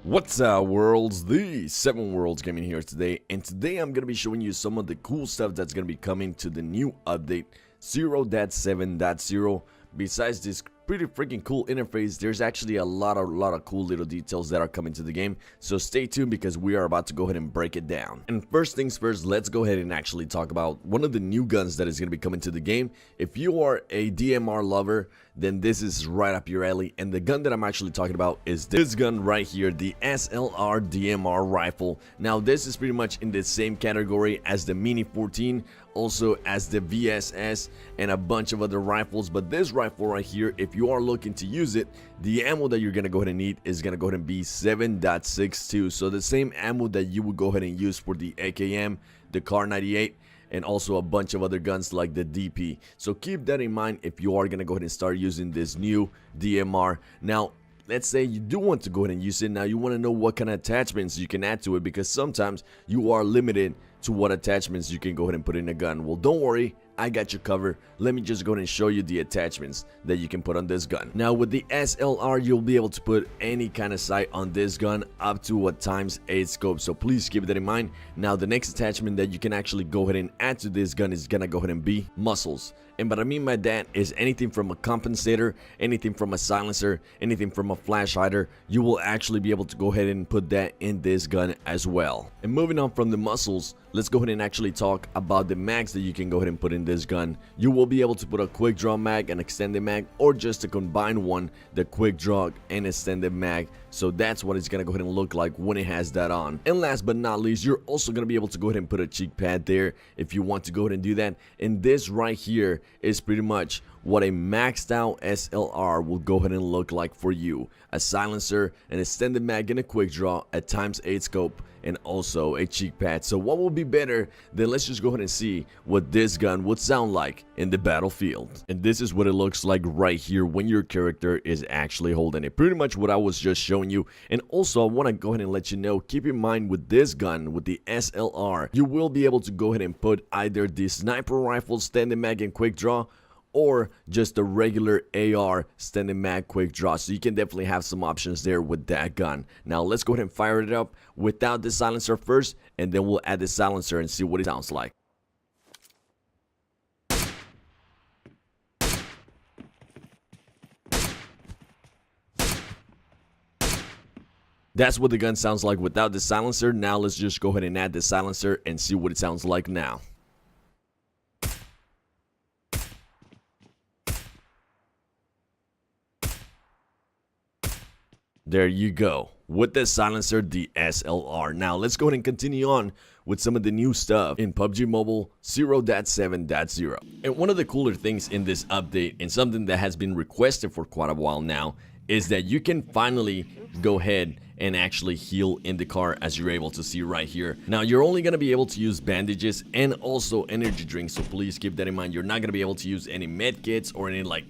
What's up, worlds? The 7 Worlds Gaming here today, and today I'm going to be showing you some of the cool stuff that's going to be coming to the new update 0.7.0. Besides this pretty freaking cool interface, there's actually a lot of cool little details that are coming to the game, so stay tuned because we are about to go ahead and break it down. And first things first, let's go ahead and actually talk about one of the new guns that is going to be coming to the game. If you are a DMR lover, then this is right up your alley, and the gun that I'm actually talking about is this gun right here, the SLR DMR rifle. Now this is pretty much in the same category as the Mini 14, also as the VSS and a bunch of other rifles, but this rifle right here, if you are looking to use it, the ammo that you're gonna go ahead and need is gonna go ahead and be 7.62, so the same ammo that you would go ahead and use for the AKM, the Kar 98, and also a bunch of other guns like the DP. So keep that in mind if you are gonna go ahead and start using this new DMR. Now let's say you do want to go ahead and use it. Now you want to know what kind of attachments you can add to it, because sometimes you are limited to what attachments you can go ahead and put in a gun. Well, don't worry, I got you covered. Let me just go ahead and show you the attachments that you can put on this gun. Now with the SLR, you'll be able to put any kind of sight on this gun up to a ×8 scope, so please keep that in mind. Now the next attachment that you can actually go ahead and add to this gun is gonna go ahead and be muzzles. And what I mean by that is anything from a compensator, anything from a silencer, anything from a flash hider, you will actually be able to go ahead and put that in this gun as well. And moving on from the muzzles, let's go ahead and actually talk about the mags that you can go ahead and put in this gun. You will be able to put a quick draw mag, an extended mag, or just a combined one, the quick draw and extended mag. So that's what it's gonna go ahead and look like when it has that on. And last but not least, you're also gonna be able to go ahead and put a cheek pad there if you want to go ahead and do that. And this right here is pretty much what a maxed out SLR will go ahead and look like for you. A silencer, an extended mag, and a quick draw, a ×8 scope, and also a cheek pad. So what will be better? Then let's just go ahead and see what this gun would sound like in the battlefield. And this is what it looks like right here when your character is actually holding it. Pretty much what I was just showing you. And also I want to go ahead and let you know, keep in mind with this gun, with the SLR, you will be able to go ahead and put either the sniper rifle, standing mag, and quick draw, or just a regular AR standing mag quick draw. So you can definitely have some options there with that gun. Now let's go ahead and fire it up without the silencer first, and then we'll add the silencer and see what it sounds like. That's what the gun sounds like without the silencer. Now let's just go ahead and add the silencer and see what it sounds like now. There you go, with the silencer, the SLR. Now let's go ahead and continue on with some of the new stuff in PUBG Mobile 0.7.0. And one of the cooler things in this update, and something that has been requested for quite a while now, is that you can finally go ahead and actually heal in the car, as you're able to see right here. Now you're only going to be able to use bandages and also energy drinks, so please keep that in mind. You're not going to be able to use any med kits or any like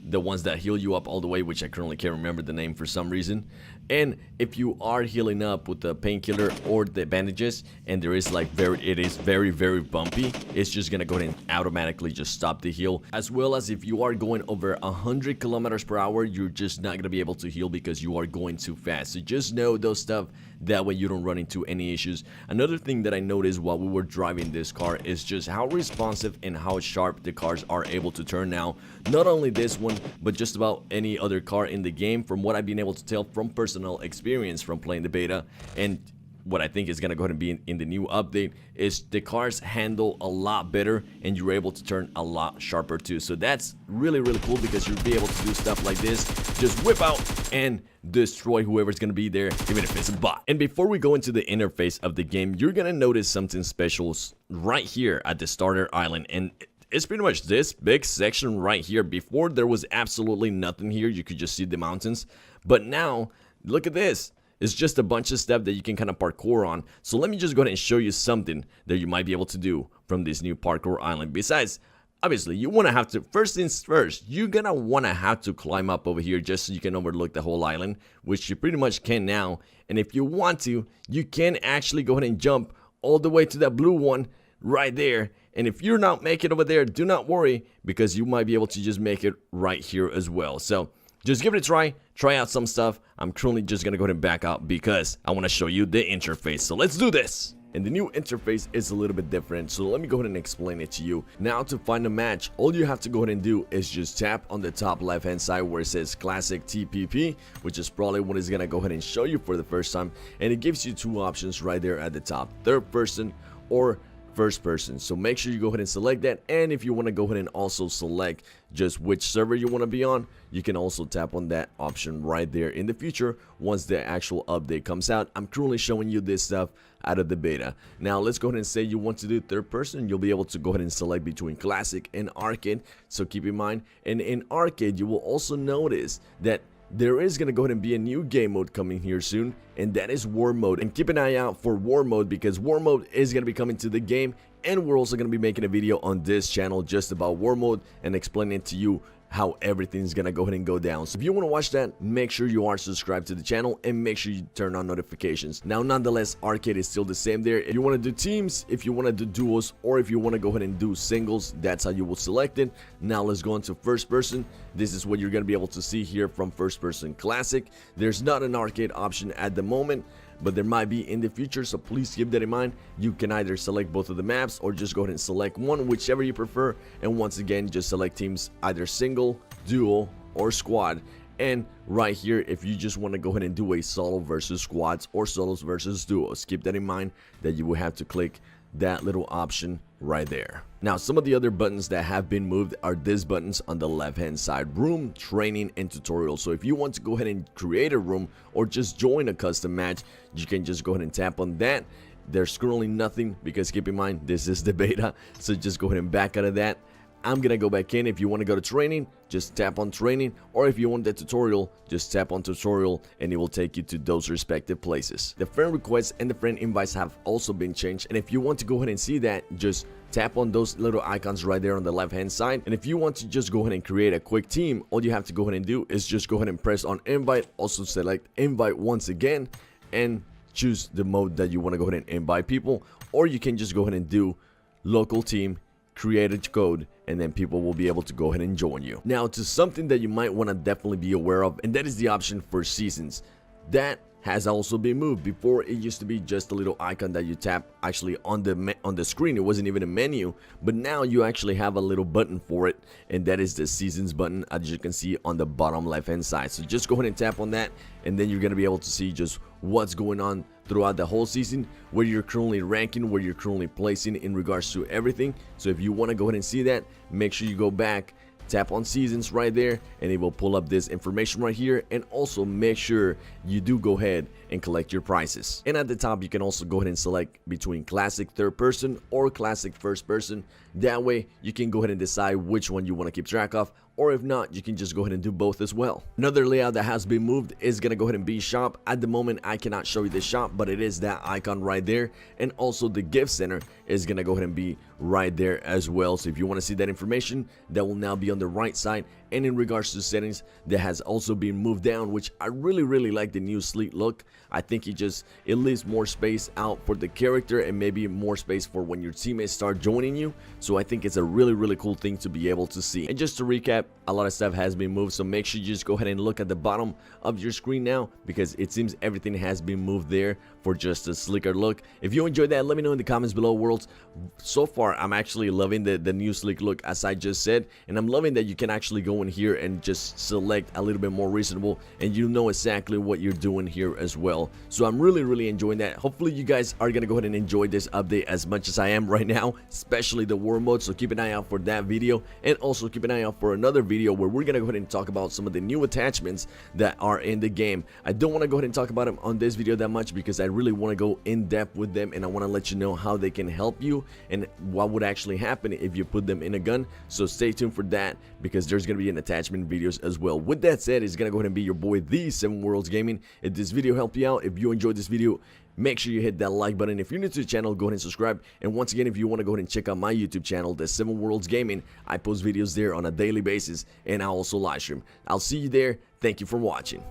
the ones that heal you up all the way, which I currently can't remember the name for some reason. And if you are healing up with the painkiller or the bandages, and there is like it is very bumpy, it's just gonna go ahead and automatically just stop the heal. As well as if you are going over 100 kilometers per hour, you're just not gonna be able to heal because you are going too fast. So just know those stuff, that way you don't run into any issues. Another thing that I noticed while we were driving this car is just how responsive and how sharp the cars are able to turn now. Not only this one, but just about any other car in the game, from what I've been able to tell from personal experience from playing the beta. And what I think is going to go ahead and be in the new update is the cars handle a lot better, and you're able to turn a lot sharper too. So that's really cool, because you'll be able to do stuff like this, just whip out and destroy whoever's going to be there, even if it's a bot. And before we go into the interface of the game, you're going to notice something special right here at the starter island. And it's pretty much this big section right here. Before, there was absolutely nothing here. You could just see the mountains, but now look at this. It's just a bunch of stuff that you can kind of parkour on. So let me just go ahead and show you something that you might be able to do from this new parkour island. Besides, obviously, you want to have to, first things first, you're gonna want to have to climb up over here just so you can overlook the whole island, which you pretty much can now. And if you want to, you can actually go ahead and jump all the way to that blue one right there. And if you're not making it over there, do not worry, because you might be able to just make it right here as well. So just give it a try out some stuff. I'm currently just gonna go ahead and back out because I want to show you the interface. So let's do this. And the new interface is a little bit different, so let me go ahead and explain it to you. Now, to find a match, all you have to go ahead and do is just tap on the top left hand side where it says Classic TPP, which is probably what it's gonna go ahead and show you for the first time. And it gives you two options right there at the top: third person or first person. So make sure you go ahead and select that. And if you want to go ahead and also select just which server you want to be on, you can also tap on that option right there in the future once the actual update comes out. I'm currently showing you this stuff out of the beta. Now let's go ahead and say you want to do third person. You'll be able to go ahead and select between classic and arcade, so keep in mind. And in arcade, you will also notice that there is going to go ahead and be a new game mode coming here soon, and that is war mode. And keep an eye out for war mode, because war mode is going to be coming to the game, and we're also going to be making a video on this channel just about war mode and explaining to you how everything's gonna go ahead and go down. So if you want to watch that, make sure you are subscribed to the channel and make sure you turn on notifications. Now, nonetheless, arcade is still the same there. If you want to do teams, if you want to do duos, or if you want to go ahead and do singles, that's how you will select it. Now let's go into first person. This is what you're going to be able to see here from first person classic. There's not an arcade option at the moment, but there might be in the future, so please keep that in mind. You can either select both of the maps or just go ahead and select one, whichever you prefer. And once again, just select teams, either single, duo, or squad. And right here, if you just want to go ahead and do a solo versus squads or solos versus duos, keep that in mind that you will have to click that little option right there. Now, some of the other buttons that have been moved are these buttons on the left hand side: room, training, and tutorial. So if you want to go ahead and create a room or just join a custom match, you can just go ahead and tap on that. There's currently nothing, because keep in mind, this is the beta, so just go ahead and back out of that. I'm gonna go back in. If you want to go to training, just tap on training, or if you want the tutorial, just tap on tutorial and it will take you to those respective places. The friend requests and the friend invites have also been changed, and if you want to go ahead and see that, just tap on those little icons right there on the left hand side. And if you want to just go ahead and create a quick team, all you have to go ahead and do is just go ahead and press on invite, also select invite once again, and choose the mode that you want to go ahead and invite people. Or you can just go ahead and do local team, create a code, and then people will be able to go ahead and join you. Now, to something that you might want to definitely be aware of, and that is the option for seasons. That has also been moved. Before, it used to be just a little icon that you tap actually on the screen. It wasn't even a menu, but now you actually have a little button for it, and that is the seasons button, as you can see on the bottom left hand side. So just go ahead and tap on that, and then you're going to be able to see just what's going on throughout the whole season, where you're currently ranking, where you're currently placing in regards to everything. So if you want to go ahead and see that, make sure you go back, tap on seasons right there, and it will pull up this information right here. And also make sure you do go ahead and collect your prizes. And at the top, you can also go ahead and select between classic third person or classic first person. That way you can go ahead and decide which one you want to keep track of, or if not, you can just go ahead and do both as well. Another layout that has been moved is gonna go ahead and be shop. At the moment, I cannot show you the shop, but it is that icon right there. And also the gift center is gonna go ahead and be right there as well. So if you want to see that information, that will now be on the right side. And in regards to settings, that has also been moved down, which I really like the new sleek look. I think it leaves more space out for the character, and maybe more space for when your teammates start joining you. So I think it's a really cool thing to be able to see. And just to recap, a lot of stuff has been moved, so make sure you just go ahead and look at the bottom of your screen now, because it seems everything has been moved there for just a slicker look. If you enjoyed that, let me know in the comments below, worlds. So far, I'm actually loving the new sleek look, as I just said, and I'm loving that you can actually go in here and just select a little bit more reasonable, and you know exactly what you're doing here as well. So I'm really enjoying that. Hopefully you guys are gonna go ahead and enjoy this update as much as I am right now, especially the war mode. So keep an eye out for that video, and also keep an eye out for another video where we're gonna go ahead and talk about some of the new attachments that are in the game. I don't want to go ahead and talk about them on this video that much, because I really want to go in depth with them, and I want to let you know how they can help you and what would actually happen if you put them in a gun. So stay tuned for that, because there's gonna be an attachment videos as well. With that said, it's gonna go ahead and be your boy, the 7 Worlds Gaming. If this video helped you out, if you enjoyed this video, make sure you hit that like button. If you're new to the channel, go ahead and subscribe. And once again, if you want to go ahead and check out my YouTube channel, the 7 Worlds Gaming, I post videos there on a daily basis, and I also live stream. I'll see you there. Thank you for watching.